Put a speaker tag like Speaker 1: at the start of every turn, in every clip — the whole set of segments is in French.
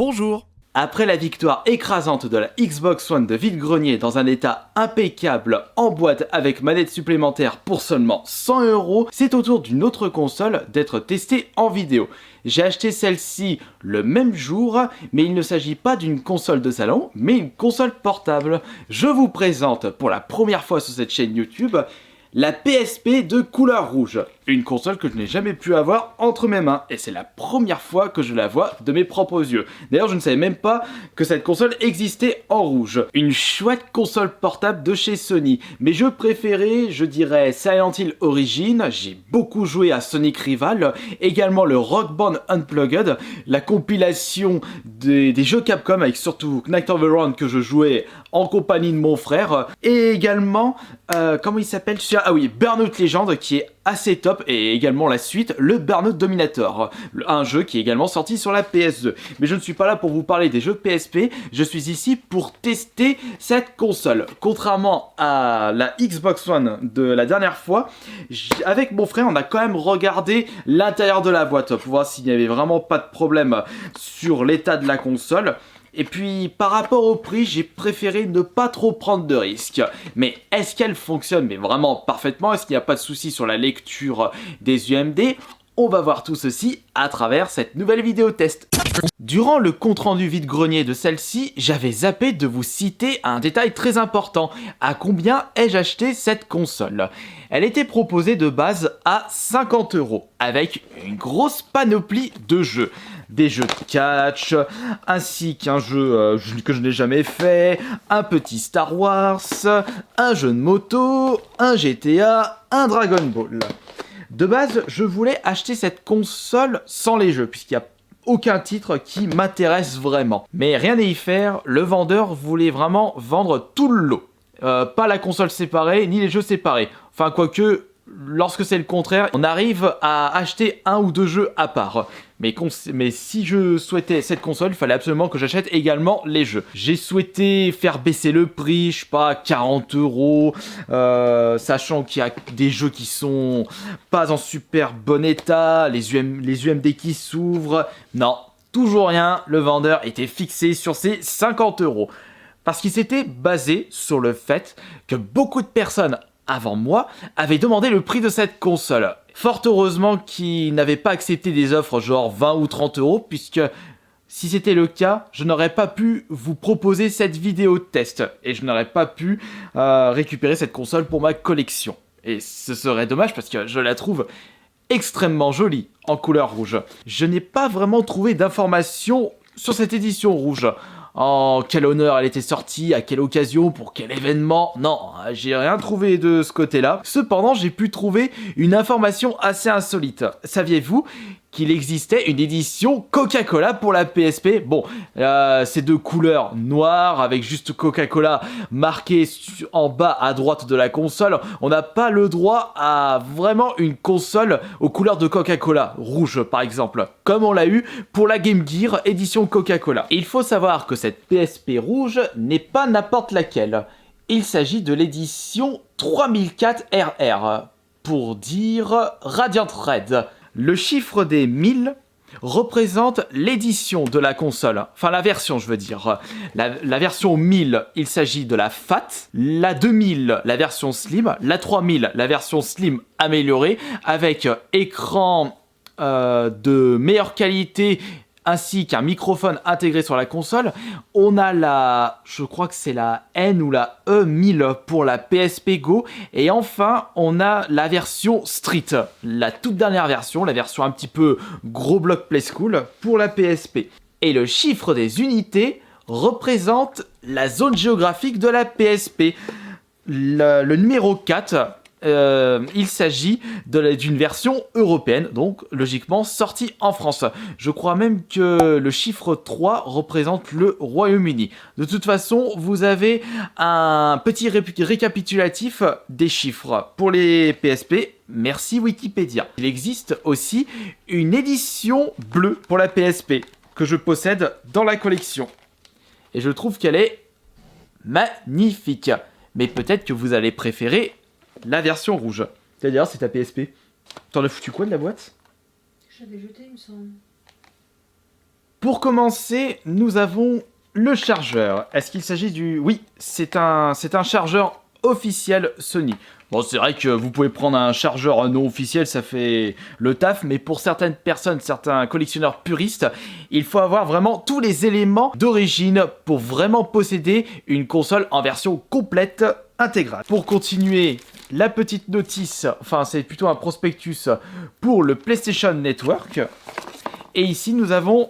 Speaker 1: Bonjour. Après la victoire écrasante de la Xbox One de vide-grenier dans un état impeccable en boîte avec manette supplémentaire pour seulement 100 €, c'est au tour d'une autre console d'être testée en vidéo. J'ai acheté celle-ci le même jour, mais il ne s'agit pas d'une console de salon, mais une console portable. Je vous présente pour la première fois sur cette chaîne YouTube la PSP de couleur rouge. Une console que je n'ai jamais pu avoir entre mes mains, et c'est la première fois que je la vois de mes propres yeux. D'ailleurs, je ne savais même pas que cette console existait en rouge. Une chouette console portable de chez Sony. Mes jeux préférés, je dirais Silent Hill Origins, j'ai beaucoup joué à Sonic Rival, également le Rock Band Unplugged, la compilation des jeux Capcom avec surtout Knight of the Round que je jouais en compagnie de mon frère, et également, comment il s'appelle? Ah oui, Burnout Legend qui est assez top, et également la suite, le Burnout Dominator, un jeu qui est également sorti sur la PS2. Mais je ne suis pas là pour vous parler des jeux PSP, je suis ici pour tester cette console. Contrairement à la Xbox One de la dernière fois, avec mon frère, on a quand même regardé l'intérieur de la boîte pour voir s'il n'y avait vraiment pas de problème sur l'état de la console. Et puis, par rapport au prix, j'ai préféré ne pas trop prendre de risques. Mais est-ce qu'elle fonctionne mais vraiment parfaitement? Est-ce qu'il n'y a pas de souci sur la lecture des UMD? On va voir tout ceci à travers cette nouvelle vidéo test. Durant le compte-rendu vide-grenier de celle-ci, j'avais zappé de vous citer un détail très important. À combien ai-je acheté cette console? Elle était proposée de base à 50 €, avec une grosse panoplie de jeux. Des jeux de catch, ainsi qu'un jeu que je n'ai jamais fait, un petit Star Wars, un jeu de moto, un GTA, un Dragon Ball. De base, je voulais acheter cette console sans les jeux, puisqu'il n'y a aucun titre qui m'intéresse vraiment. Mais rien à y faire, le vendeur voulait vraiment vendre tout le lot. Pas la console séparée, ni les jeux séparés. Enfin, quoique, lorsque c'est le contraire, on arrive à acheter un ou deux jeux à part. Mais si je souhaitais cette console, il fallait absolument que j'achète également les jeux. J'ai souhaité faire baisser le prix, je sais pas, 40 €, sachant qu'il y a des jeux qui sont pas en super bon état, les UMD qui s'ouvrent. Non, toujours rien, le vendeur était fixé sur ses 50 €. Parce qu'il s'était basé sur le fait que beaucoup de personnes avant moi avaient demandé le prix de cette console. Fort heureusement qu'il n'avait pas accepté des offres genre 20 ou 30 €, puisque si c'était le cas, je n'aurais pas pu vous proposer cette vidéo de test, et je n'aurais pas pu récupérer cette console pour ma collection. Et ce serait dommage parce que je la trouve extrêmement jolie en couleur rouge. Je n'ai pas vraiment trouvé d'informations sur cette édition rouge. En quel honneur elle était sortie, à quelle occasion, pour quel événement. Non, j'ai rien trouvé de ce côté-là. Cependant, j'ai pu trouver une information assez insolite. Saviez-vous qu'il existait une édition Coca-Cola pour la PSP? Bon, c'est de couleur noire avec juste Coca-Cola marqué en bas à droite de la console. On n'a pas le droit à vraiment une console aux couleurs de Coca-Cola, rouge par exemple, comme on l'a eu pour la Game Gear édition Coca-Cola. Il faut savoir que cette PSP rouge n'est pas n'importe laquelle. Il s'agit de l'édition 3004 RR, pour dire Radiant Red. Le chiffre des 1000 représente l'édition de la console, enfin la version je veux dire. La version 1000, il s'agit de la FAT, la 2000, la version Slim, la 3000, la version Slim améliorée, avec écran de meilleure qualité, ainsi qu'un microphone intégré sur la console. On a je crois que c'est la N ou la E1000 pour la PSP Go. Et enfin, on a la version Street, la toute dernière version, la version un petit peu gros bloc play school pour la PSP. Et le chiffre des unités représente la zone géographique de la PSP. Le numéro 4... il s'agit d'une version européenne, donc logiquement sortie en France. Je crois même que le chiffre 3 représente le Royaume-Uni. De toute façon, vous avez un petit récapitulatif des chiffres pour les PSP. Merci Wikipédia. Il existe aussi une édition bleue pour la PSP que je possède dans la collection. Et je trouve qu'elle est magnifique. Mais peut-être que vous allez préférer la version rouge. D'ailleurs, c'est ta PSP. T'en as foutu quoi de la boîte?
Speaker 2: Je l'avais jetée, il me semble.
Speaker 1: Pour commencer, nous avons le chargeur. Est-ce qu'il s'agit du... Oui, c'est un chargeur officiel Sony. Bon, c'est vrai que vous pouvez prendre un chargeur non officiel, ça fait le taf, mais pour certaines personnes, certains collectionneurs puristes, il faut avoir vraiment tous les éléments d'origine pour vraiment posséder une console en version complète intégrale. Pour continuer, la petite notice, enfin c'est plutôt un prospectus pour le PlayStation Network. Et ici, nous avons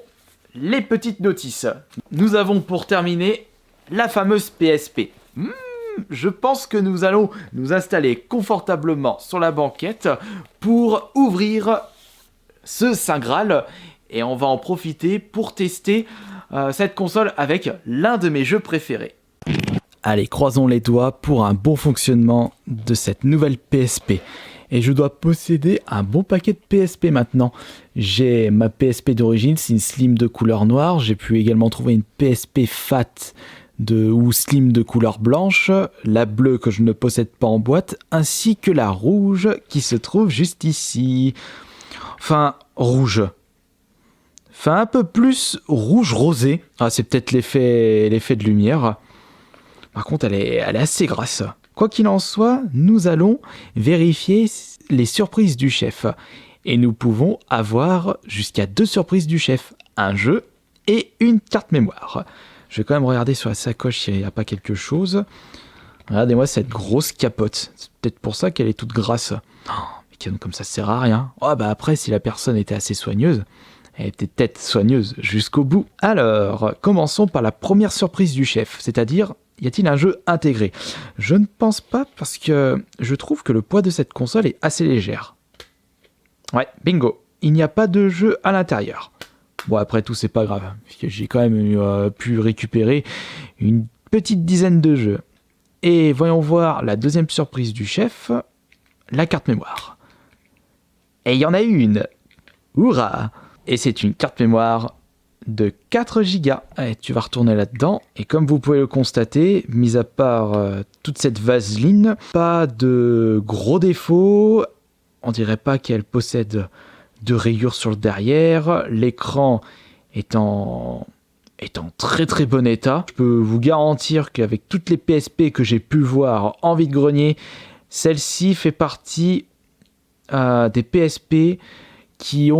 Speaker 1: les petites notices. Nous avons pour terminer la fameuse PSP. Je pense que nous allons nous installer confortablement sur la banquette pour ouvrir ce Saint Graal et on va en profiter pour tester cette console avec l'un de mes jeux préférés. Allez, croisons les doigts pour un bon fonctionnement de cette nouvelle PSP. Et je dois posséder un bon paquet de PSP maintenant. J'ai ma PSP d'origine, c'est une Slim de couleur noire. J'ai pu également trouver une PSP Fat ou Slim de couleur blanche, la bleue que je ne possède pas en boîte, ainsi que la rouge qui se trouve juste ici. Enfin, rouge. Enfin, un peu plus rouge rosé. Ah, c'est peut-être l'effet de lumière. Par contre, elle est assez grasse. Quoi qu'il en soit, nous allons vérifier les surprises du chef. Et nous pouvons avoir jusqu'à 2 surprises du chef. Un jeu et une carte mémoire. Je vais quand même regarder sur la sacoche s'il n'y a pas quelque chose. Regardez-moi cette grosse capote. C'est peut-être pour ça qu'elle est toute grasse. Oh, mais comme ça sert à rien. Oh, bah après, si la personne était assez soigneuse, elle était peut-être soigneuse jusqu'au bout. Alors, commençons par la première surprise du chef. C'est-à-dire, y a-t-il un jeu intégré? Je ne pense pas parce que je trouve que le poids de cette console est assez légère. Ouais, bingo. Il n'y a pas de jeu à l'intérieur. Bon, après tout, c'est pas grave, puisque j'ai quand même pu récupérer une petite dizaine de jeux. Et voyons voir la deuxième surprise du chef, la carte mémoire. Et il y en a une. Hurrah! Et c'est une carte mémoire de 4 Go. Allez, tu vas retourner là-dedans. Et comme vous pouvez le constater, mis à part toute cette vaseline, pas de gros défauts. On dirait pas qu'elle possède de rayures sur le derrière, l'écran est en très très bon état. Je peux vous garantir qu'avec toutes les PSP que j'ai pu voir en vide-grenier, celle-ci fait partie des PSP qui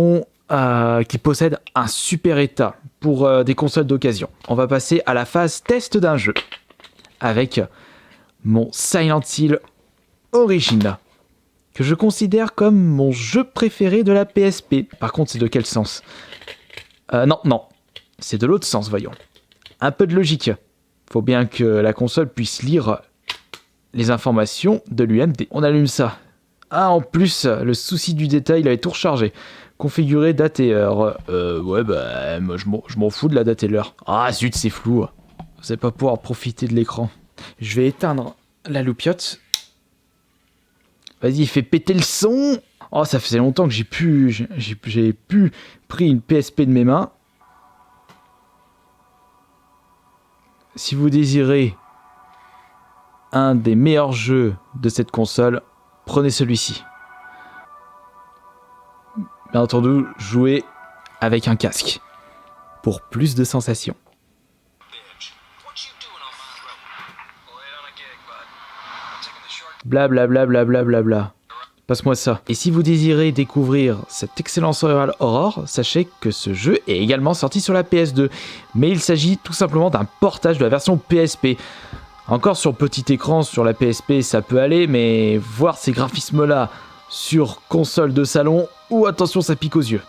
Speaker 1: possèdent un super état pour des consoles d'occasion. On va passer à la phase test d'un jeu avec mon Silent Hill Origin, que je considère comme mon jeu préféré de la PSP. Par contre, c'est de quel sens? Non. C'est de l'autre sens, voyons. Un peu de logique. Faut bien que la console puisse lire les informations de l'UMD. On allume ça. Ah, en plus, le souci du détail, il avait tout rechargé. Configurer date et heure. Ouais, bah, moi, je m'en fous de la date et l'heure. Ah, zut, c'est flou. Vous allez pas pouvoir profiter de l'écran. Je vais éteindre la loupiote. Vas-y, fais péter le son. Oh, ça faisait longtemps que j'ai pu pris une PSP de mes mains. Si vous désirez un des meilleurs jeux de cette console, prenez celui-ci. Bien entendu, jouez avec un casque pour plus de sensations. Blablabla, blablabla. Passe-moi ça. Et si vous désirez découvrir cet excellent survival horror, sachez que ce jeu est également sorti sur la PS2. Mais il s'agit tout simplement d'un portage de la version PSP. Encore sur petit écran, sur la PSP, ça peut aller, mais voir ces graphismes-là sur console de salon, ou attention, ça pique aux yeux.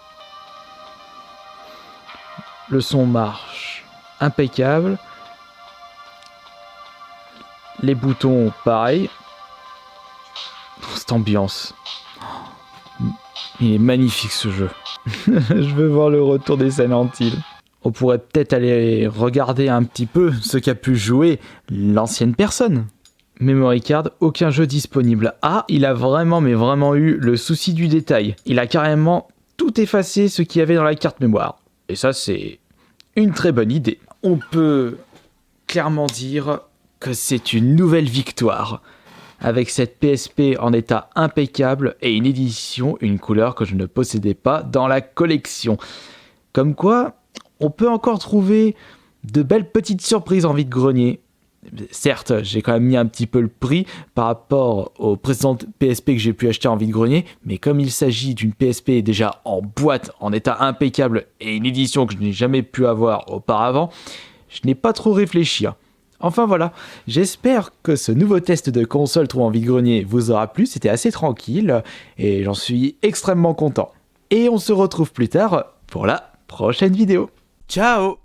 Speaker 1: Le son marche impeccable. Les boutons, pareil. Cette ambiance. Il est magnifique ce jeu. Je veux voir le retour des Silent Hill. On pourrait peut-être aller regarder un petit peu ce qu'a pu jouer l'ancienne personne. Memory card, aucun jeu disponible. Ah, il a vraiment eu le souci du détail. Il a carrément tout effacé ce qu'il y avait dans la carte mémoire. Et ça, c'est une très bonne idée. On peut clairement dire que c'est une nouvelle victoire. Avec cette PSP en état impeccable et une couleur que je ne possédais pas dans la collection. Comme quoi, on peut encore trouver de belles petites surprises en vide-grenier. Certes, j'ai quand même mis un petit peu le prix par rapport aux précédentes PSP que j'ai pu acheter en vide-grenier, mais comme il s'agit d'une PSP déjà en boîte, en état impeccable, et une édition que je n'ai jamais pu avoir auparavant, je n'ai pas trop réfléchi. Enfin voilà, j'espère que ce nouveau test de console trouvé en vide-grenier vous aura plu, c'était assez tranquille, et j'en suis extrêmement content. Et on se retrouve plus tard pour la prochaine vidéo. Ciao!